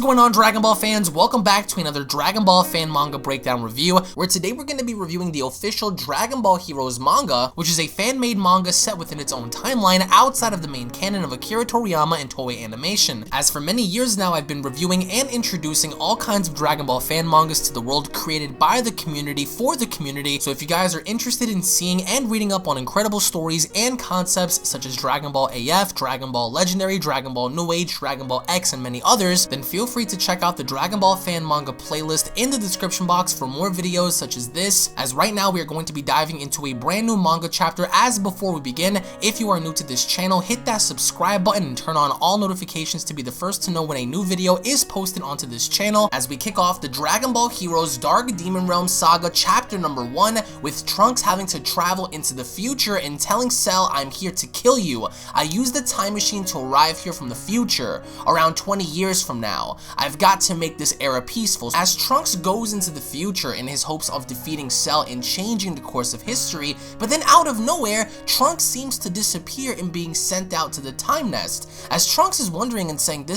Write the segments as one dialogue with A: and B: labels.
A: going on, Dragon Ball fans? Welcome back to another Dragon Ball fan manga breakdown review, where today we're going to be reviewing the official Dragon Ball Heroes manga, which is a fan-made manga set within its own timeline outside of the main canon of Akira Toriyama and Toei Animation. As for many years now, I've been reviewing and introducing all kinds of Dragon Ball fan mangas to the world created by the community for the community, so if you guys are interested in seeing and reading up on incredible stories and concepts such as Dragon Ball AF, Dragon Ball Legendary, Dragon Ball New Age, Dragon Ball X, and many others, then feel free to check out the Dragon Ball fan manga playlist in the description box for more videos such as this, as right now we are going to be diving into a brand new manga chapter. As before we begin, if you are new to this channel, hit that subscribe button and turn on all notifications to be the first to know when a new video is posted onto this channel, as we kick off the Dragon Ball Heroes Dark Demon Realm Saga chapter number 1, with Trunks having to travel into the future and telling Cell, "I'm here to kill you. I used the time machine to arrive here from the future, around 20 years from now. I've got to make this era peaceful." As Trunks goes into the future in his hopes of defeating Cell and changing the course of history, but then out of nowhere, Trunks seems to disappear and being sent out to the Time Nest, as Trunks is wondering and saying,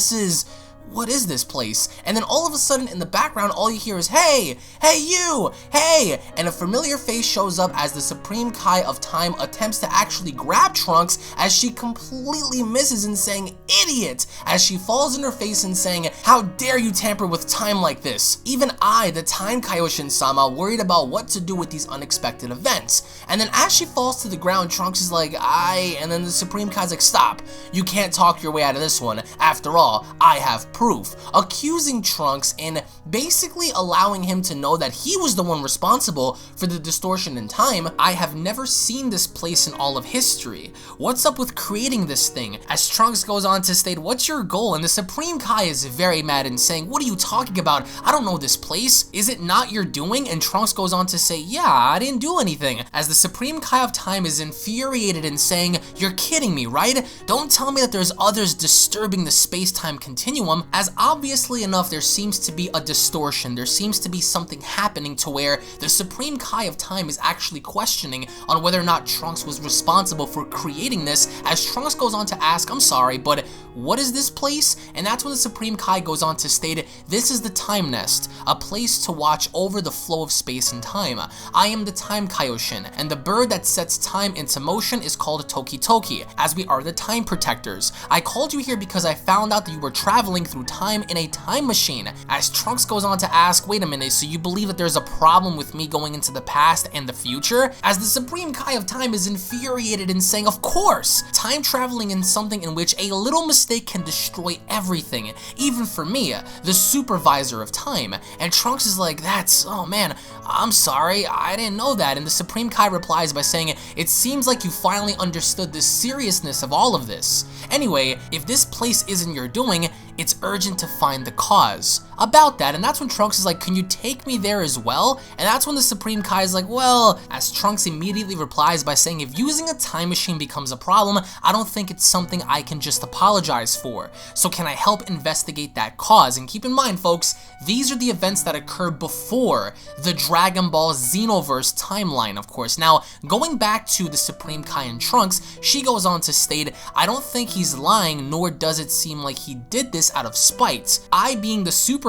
A: what is this place? And then all of a sudden in the background, all you hear is, "Hey, hey you, hey!" And a familiar face shows up as the Supreme Kai of Time attempts to actually grab Trunks, as she completely misses and saying, "Idiot!" as she falls in her face and saying, "How dare you tamper with time like this? Even I, the Time Kaioshin-sama, worried about what to do with these unexpected events." And then as she falls to the ground, Trunks is like, and then the Supreme Kai's like, "Stop, you can't talk your way out of this one. After all, I have proof," accusing Trunks and basically allowing him to know that he was the one responsible for the distortion in time. "I have never seen this place in all of history. What's up with creating this thing?" As Trunks goes on to state, "What's your goal?" And the Supreme Kai is very mad and saying, "What are you talking about? I don't know this place. Is it not your doing?" And Trunks goes on to say, "Yeah, I didn't do anything." As the Supreme Kai of Time is infuriated and saying, "You're kidding me, right? Don't tell me that there's others disturbing the space-time continuum," as obviously enough there seems to be a distortion. There seems to be something happening to where the Supreme Kai of Time is actually questioning on whether or not Trunks was responsible for creating this, as Trunks goes on to ask, "I'm sorry, but what is this place?" And that's when the Supreme Kai goes on to state, "This is the Time Nest, a place to watch over the flow of space and time. I am the Time Kaioshin, and the bird that sets time into motion is called Toki Toki, as we are the Time Protectors. I called you here because I found out that you were traveling through time in a time machine." As Trunks goes on to ask, "Wait a minute, so you believe that there's a problem with me going into the past and the future?" As the Supreme Kai of Time is infuriated and saying, "Of course! Time traveling is something in which a little mistake can destroy everything, even for me, the supervisor of time." And Trunks is like, "Oh man, I'm sorry, I didn't know that." And the Supreme Kai replies by saying, "It seems like you finally understood the seriousness of all of this. Anyway, if this place isn't your doing, it's urgent to find the cause." About that, and that's when Trunks is like, "Can you take me there as well?" And that's when the Supreme Kai is like, "Well," as Trunks immediately replies by saying, "If using a time machine becomes a problem, I don't think it's something I can just apologize for. So can I help investigate that cause?" And keep in mind, folks, these are the events that occurred before the Dragon Ball Xenoverse timeline, of course. Now, going back to the Supreme Kai and Trunks, she goes on to state, "I don't think he's lying, nor does it seem like he did this out of spite. I, being the supervisor,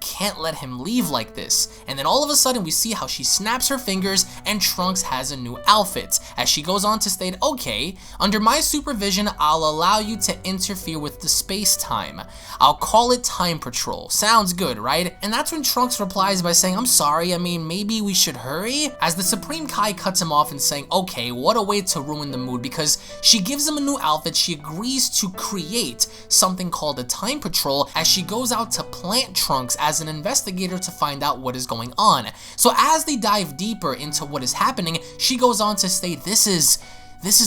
A: can't let him leave like this." And then all of a sudden we see how she snaps her fingers and Trunks has a new outfit, as she goes on to state, "Okay, under my supervision, I'll allow you to interfere with the space-time. I'll call it Time Patrol. Sounds good, right?" And that's when Trunks replies by saying, "I'm sorry, I mean, maybe we should hurry?" As the Supreme Kai cuts him off and saying, "Okay, what a way to ruin the mood," because she gives him a new outfit. She agrees to create something called a Time Patrol, as she goes out to plant Trunks as an investigator to find out what is going on. So as they dive deeper into what is happening, she goes on to state, this is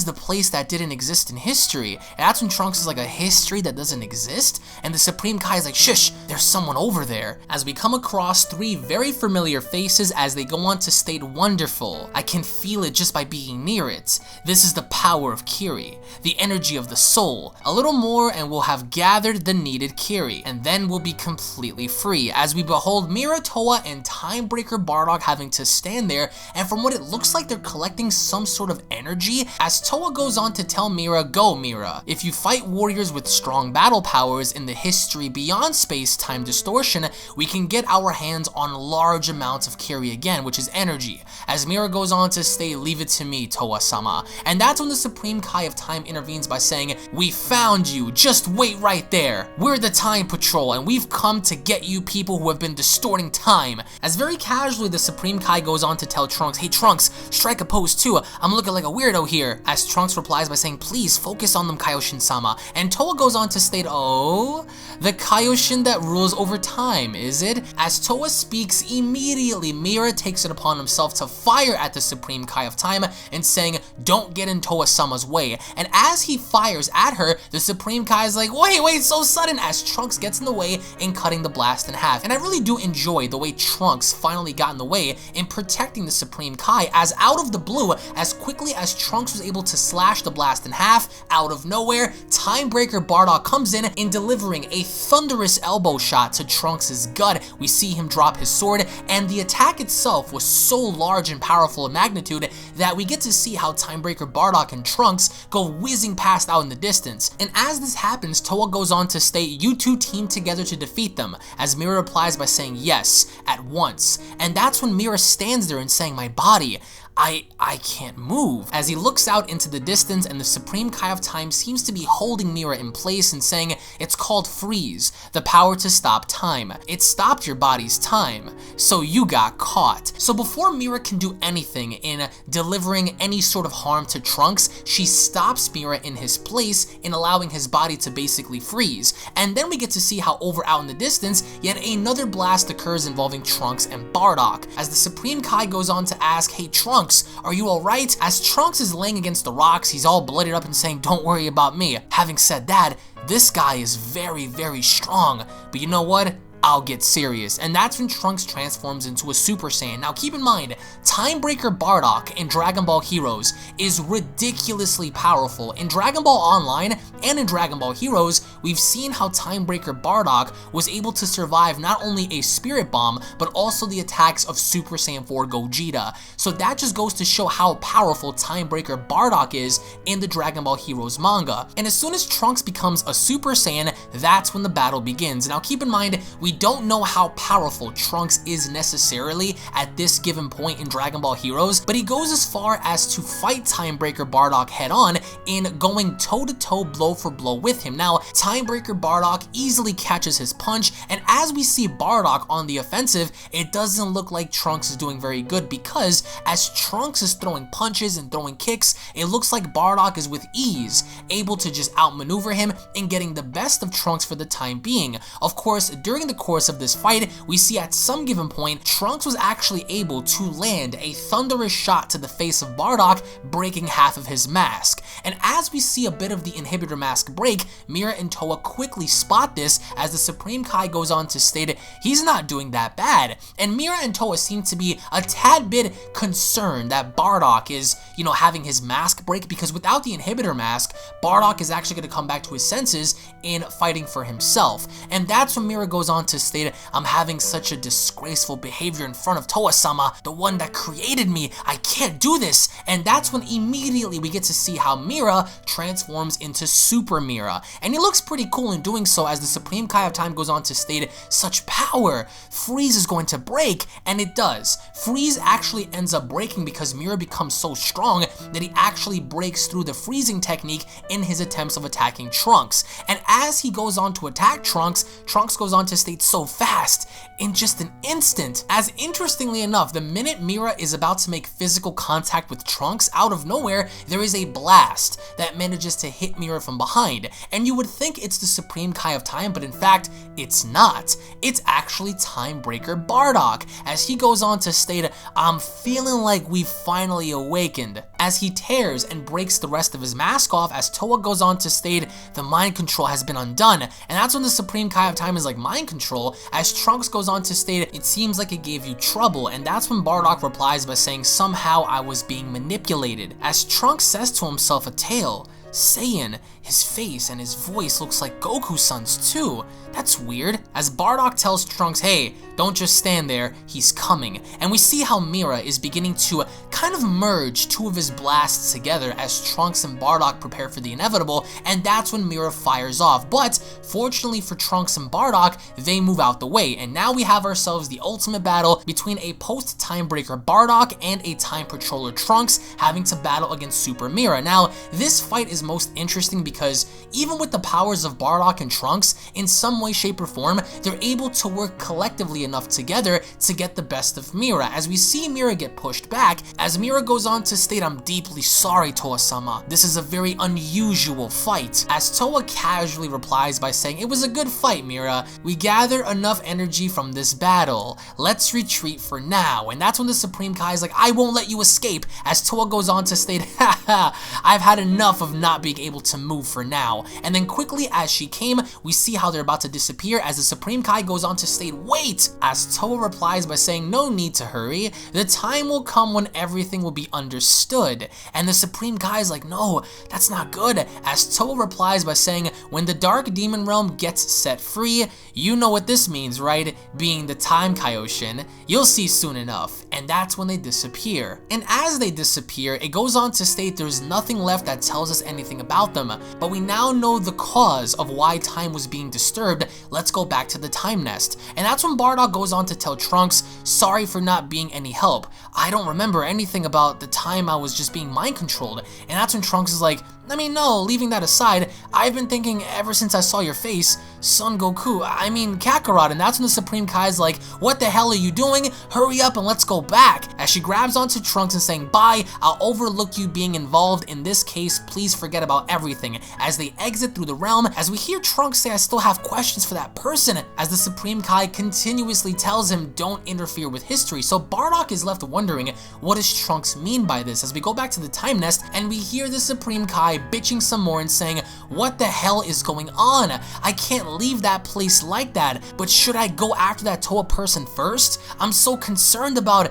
A: the place that didn't exist in history." And that's when Trunks is like, "A history that doesn't exist?" And the Supreme Kai is like, "Shush, there's someone over there." As we come across 3 very familiar faces as they go on to state, "Wonderful. I can feel it just by being near it. This is the power of Kiri, the energy of the soul. A little more and we'll have gathered the needed Kiri, and then we'll be completely free." As we behold Mira, Towa, and Timebreaker Bardock having to stand there, and from what it looks like, they're collecting some sort of energy, as Towa goes on to tell Mira, "Go, Mira. If you fight warriors with strong battle powers in the history beyond space-time distortion, we can get our hands on large amounts of Kiri again, which is energy." As Mira goes on to state, "Leave it to me, Towa-sama." And that's when the Supreme Kai of Time intervenes by saying, "We found you, just wait right there. We're the Time Patrol, and we've come to get you people who have been distorting time." As very casually the Supreme Kai goes on to tell Trunks, "Hey Trunks, strike a pose too, I'm looking like a weirdo here." As Trunks replies by saying, "Please focus on them, Kaioshin-sama." And Towa goes on to state, "Oh, the Kaioshin that rules over time, is it?" As Towa speaks, immediately Mira takes it upon himself to fire at the Supreme Kai of Time and saying, "Don't get in Towa-sama's way." And as he fires at her, the Supreme Kai is like, wait, so sudden, as Trunks gets in the way in cutting the blast in half. And I really do enjoy the way Trunks finally got in the way in protecting the Supreme Kai, as out of the blue, as quickly as Trunks was able to slash the blast in half, out of nowhere, Timebreaker Bardock comes in delivering a thunderous elbow shot to Trunks' gut. We see him drop his sword, and the attack itself was so large and powerful in magnitude that we get to see how Timebreaker Bardock and Trunks go whizzing past out in the distance. And as this happens, Towa goes on to state, "You two team together to defeat them," as Mira replies by saying, "Yes, at once." And that's when Mira stands there and saying, "My body, I can't move." As he looks out into the distance, and the Supreme Kai of Time seems to be holding Mira in place and saying, "It's called freeze, the power to stop time. It stopped your body's time, so you got caught." So before Mira can do anything in delivering any sort of harm to Trunks, she stops Mira in his place in allowing his body to basically freeze. And then we get to see how over out in the distance, yet another blast occurs involving Trunks and Bardock. As the Supreme Kai goes on to ask, "Hey Trunks, are you alright?" As Trunks is laying against the rocks, he's all bloodied up and saying, "Don't worry about me." Having said that, this guy is very, very strong. But you know what? I'll get serious. And that's when Trunks transforms into a Super Saiyan. Now keep in mind, Timebreaker Bardock in Dragon Ball Heroes is ridiculously powerful. In Dragon Ball Online and in Dragon Ball Heroes, we've seen how Timebreaker Bardock was able to survive not only a Spirit Bomb, but also the attacks of Super Saiyan 4 Gogeta. So that just goes to show how powerful Timebreaker Bardock is in the Dragon Ball Heroes manga. And as soon as Trunks becomes a Super Saiyan, that's when the battle begins. Now keep in mind, we don't know how powerful Trunks is necessarily at this given point in Dragon Ball Heroes, but he goes as far as to fight Timebreaker Bardock head on in going toe-to-toe, blow for blow with him. Now, Timebreaker Bardock easily catches his punch, and as we see Bardock on the offensive, it doesn't look like Trunks is doing very good, because as Trunks is throwing punches and throwing kicks, it looks like Bardock is with ease able to just outmaneuver him and getting the best of Trunks for the time being. Of course, during the course of this fight, we see at some given point, Trunks was actually able to land a thunderous shot to the face of Bardock, breaking half of his mask. And as we see a bit of the inhibitor mask break, Mira and Towa quickly spot this, as the Supreme Kai goes on to state he's not doing that bad. And Mira and Towa seem to be a tad bit concerned that Bardock is, having his mask break, because without the inhibitor mask, Bardock is actually going to come back to his senses in fighting for himself. And that's when Mira goes on to state, "I'm having such a disgraceful behavior in front of Towa-sama, the one that created me. I can't do this." And that's when immediately we get to see how Mira transforms into Super Mira. And he looks pretty cool in doing so, as the Supreme Kai of Time goes on to state, "Such power, Frieza is going to break." And it does. Frieza actually ends up breaking because Mira becomes so strong that he actually breaks through the freezing technique in his attempts of attacking Trunks. And as he goes on to attack Trunks, Trunks goes on to state so fast, in just an instant. As interestingly enough, the minute Mira is about to make physical contact with Trunks, out of nowhere, there is a blast that manages to hit Mira from behind. And you would think it's the Supreme Kai of Time, but in fact, it's not. It's actually Timebreaker Bardock, as he goes on to state, "I'm feeling like we've finally awakened," as he tears and breaks the rest of his mask off, as Towa goes on to state, "The mind control has been undone." And that's when the Supreme Kai of Time is like, "Mind control?" As Trunks goes on to state, "It seems like it gave you trouble." And that's when Bardock replies by saying, "Somehow I was being manipulated." As Trunks says to himself, "A tale, Saiyan, his face and his voice looks like Goku-san's too. That's weird. As Bardock tells Trunks, hey, don't just stand there, he's coming. And we see how Mira is beginning to kind of merge two of his blasts together as Trunks and Bardock prepare for the inevitable, and that's when Mira fires off. But fortunately for Trunks and Bardock, they move out the way, and now we have ourselves the ultimate battle between a post-Time Breaker Bardock and a Time Patroller Trunks having to battle against Super Mira. Now, this fight is most interesting because even with the powers of Bardock and Trunks, in some way, shape, or form, they're able to work collectively enough together to get the best of Mira, as we see Mira get pushed back, as Mira goes on to state, I'm deeply sorry, Towa-sama. This is a very unusual fight. As Towa casually replies by saying, it was a good fight, Mira. We gather enough energy from this battle. Let's retreat for now. And that's when the Supreme Kai is like, I won't let you escape, as Towa goes on to state, haha, I've had enough of not being able to move for now. And then quickly as she came, we see how they're about to disappear as the Supreme Kai goes on to state, wait, as Towa replies by saying, no need to hurry. The time will come when everything will be understood. And the Supreme Kai is like, no, that's not good, as Towa replies by saying, when the Dark Demon Realm gets set free, you know what this means, right? Being the Time Kaioshin, you'll see soon enough. And that's when they disappear. And as they disappear, it goes on to state there's nothing left that tells us anything about them, but we now know the cause of why time was being disturbed. Let's go back to the Time Nest. And that's when Bardock goes on to tell Trunks, sorry for not being any help. I don't remember anything about the time I was just being mind controlled. And that's when Trunks is like, I mean, no, leaving that aside, I've been thinking ever since I saw your face, Son Goku, I mean Kakarot, and that's when the Supreme Kai's like, what the hell are you doing? Hurry up and let's go back. As she grabs onto Trunks and saying, bye, I'll overlook you being involved in this case, please forget about everything. As they exit through the realm, as we hear Trunks say, I still have questions for that person, as the Supreme Kai continuously tells him, don't interfere with history. So Bardock is left wondering, what does Trunks mean by this? As we go back to the Time Nest, and we hear the Supreme Kai bitching some more and saying, what the hell is going on? I can't leave that place like that, but should I go after that Towa person first? I'm so concerned about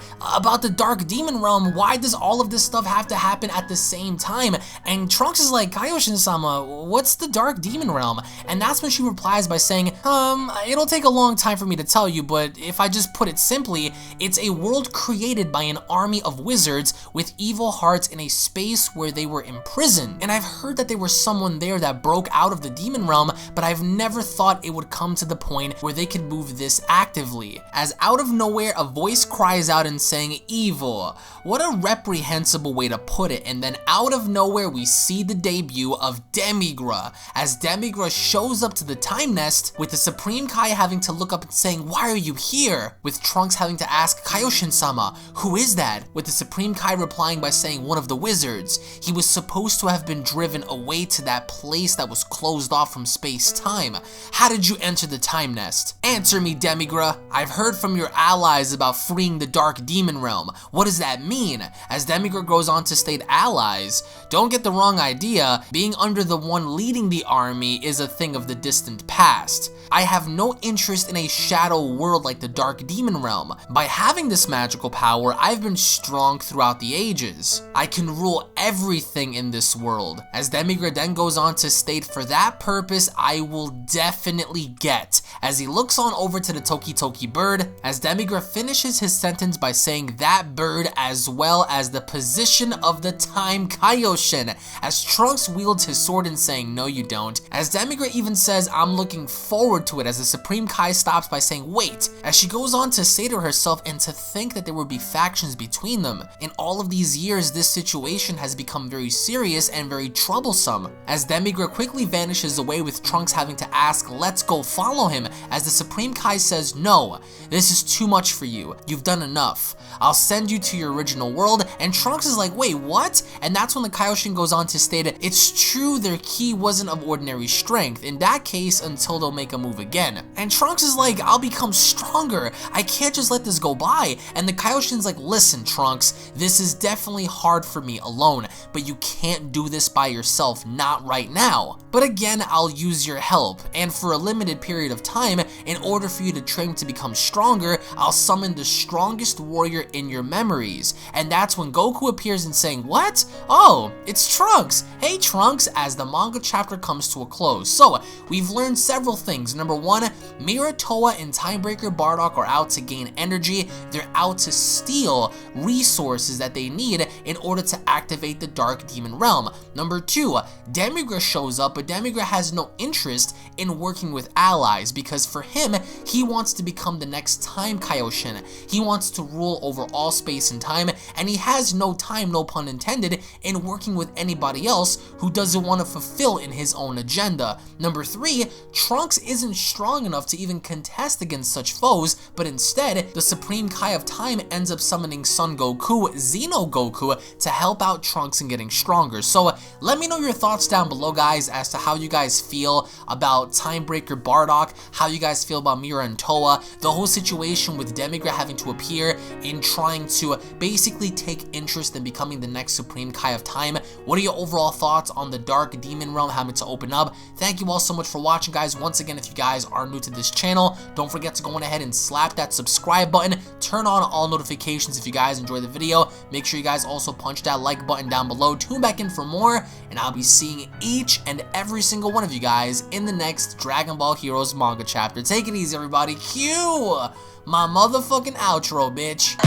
A: the Dark Demon Realm. Why does all of this stuff have to happen at the same time? And Trunks is like, Kaioshin-sama, what's the Dark Demon Realm? And that's when she replies by saying, it'll take a long time for me to tell you, but if I just put it simply, it's a world created by an army of wizards with evil hearts in a space where they were imprisoned. And I've heard that there was someone there that broke out of the Demon Realm, but I've never thought it would come to the point where they could move this actively. As out of nowhere, a voice cries out and saying, evil. What a reprehensible way to put it. And then out of nowhere, we see the debut of Demigra, as Demigra shows up to the Time Nest, with the Supreme Kai having to look up and saying, why are you here? With Trunks having to ask, Kaioshin-sama, who is that? With the Supreme Kai replying by saying, one of the wizards. He was supposed to have been driven away to that place that was closed off from space-time. How did you enter the Time Nest? Answer me, Demigra. I've heard from your allies about freeing the Dark Demon Realm. What does that mean? As Demigra goes on to state, allies. Don't get the wrong idea, being under the one leading the army is a thing of the distant past. I have no interest in a shadow world like the Dark Demon Realm. By having this magical power, I've been strong throughout the ages. I can rule everything in this world. As Demigra then goes on to state, for that purpose, I will definitely get. As he looks on over to the Toki Toki bird, as Demigra finishes his sentence by saying that bird as well as the position of the Time Kaioshin, as Trunks wields his sword and saying, no you don't. As Demigra even says, I'm looking forward to it, as the Supreme Kai stops by saying, wait, as she goes on to say to herself and to think that there would be factions between them. In all of these years, this situation has become very serious and very troublesome. As Demigra quickly vanishes away, with Trunks having to ask, let's go follow him, as the Supreme Kai says, no, this is too much for you. You've done enough. I'll send you to your original world. And Trunks is like, wait, what? And that's when the Kaioshin goes on to state, it's true their ki wasn't of ordinary strength. In that case, until they'll make a move again. And Trunks is like, I'll become stronger. I can't just let this go by. And the Kaioshin's like, listen, Trunks, this is definitely hard for me alone, but you can't do this by yourself, not right now. But again, I'll use your help, and for a limited period of Time, in order for you to train to become stronger, I'll summon the strongest warrior in your memories. And that's when Goku appears and saying, what? Oh, it's Trunks. Hey Trunks, as the manga chapter comes to a close. So, we've learned several things. Number one, Mira, Towa, and Timebreaker Bardock are out to gain energy. They're out to steal resources that they need in order to activate the Dark Demon Realm. Number two, Demigra shows up, but Demigra has no interest in working with allies because for him, he wants to become the next Time Kaioshin. He wants to rule over all space and time, and he has no time, no pun intended, in working with anybody else who doesn't want to fulfill in his own agenda. Number three, Trunks isn't strong enough to even contest against such foes, but instead, the Supreme Kai of Time ends up summoning Son Goku, Xeno Goku, to help out Trunks in getting stronger. So let me know your thoughts down below, guys, as to how you guys feel about Timebreaker Bardock, how you guys feel about Mira and Towa, the whole situation with Demigra having to appear in trying to basically take interest in becoming the next Supreme Kai of Time. What are your overall thoughts on the Dark Demon Realm having to open up? Thank you all so much for watching, guys. Once again, if you guys are new to this channel, don't forget to go on ahead and slap that subscribe button, turn on all notifications if you guys enjoy the video. Make sure you guys also punch that like button down below. Tune back in for more, and I'll be seeing each and every single one of you guys in the next Dragon Ball Heroes manga chapter. Take it easy, everybody. Cue my motherfucking outro, bitch.